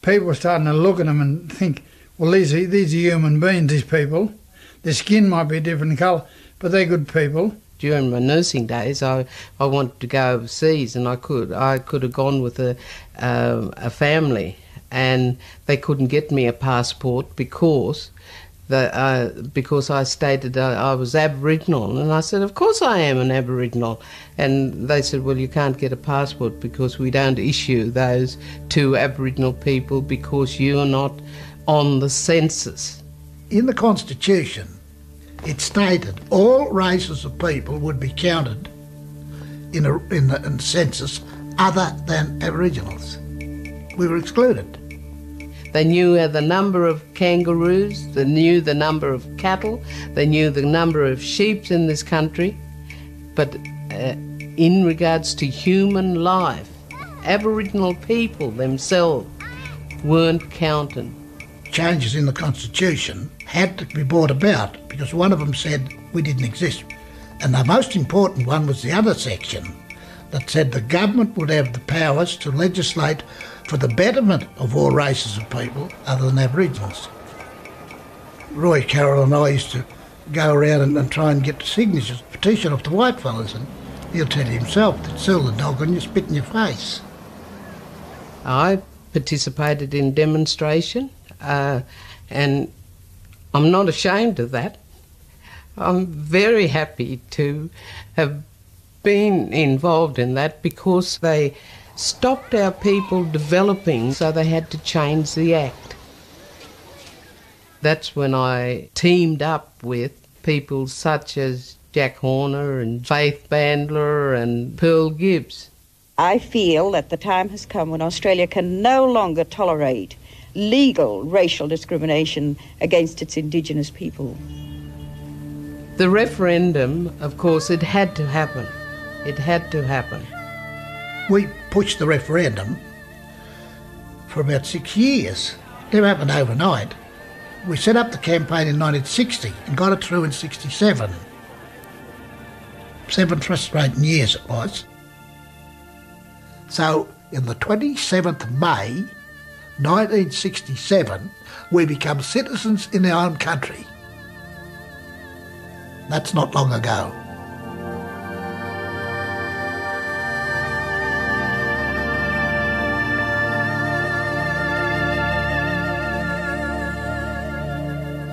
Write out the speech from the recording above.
people were starting to look at them and think, well, these are human beings, these people. Their skin might be a different colour, but they're good people. During my nursing days, I wanted to go overseas, and I could have gone with a family, and they couldn't get me a passport because I stated I was Aboriginal, and I said, of course I am an Aboriginal. And they said, well, you can't get a passport because we don't issue those to Aboriginal people because you are not on the census. In the Constitution, it stated all races of people would be counted in the census other than Aboriginals. We were excluded. They knew the number of kangaroos, they knew the number of cattle, they knew the number of sheep in this country, but in regards to human life, Aboriginal people themselves weren't counted. Changes in the Constitution had to be brought about because one of them said we didn't exist. And the most important one was the other section that said the government would have the powers to legislate for the betterment of all races of people other than Aboriginals. Roy Carroll and I used to go around and try and get signatures, petition off the white fellas, and he'll tell you himself that sell the dog and you spit in your face. I participated in demonstration, and I'm not ashamed of that. I'm very happy to have been involved in that because they stopped our people developing, so they had to change the Act. That's when I teamed up with people such as Jack Horner and Faith Bandler and Pearl Gibbs. I feel that the time has come when Australia can no longer tolerate legal racial discrimination against its Indigenous people. The referendum, of course, it had to happen. It had to happen. We pushed the referendum for about 6 years. It never happened overnight. We set up the campaign in 1960 and got it through in 67. 7 frustrating years it was. So, on the 27th of May, 1967, we become citizens in our own country. That's not long ago.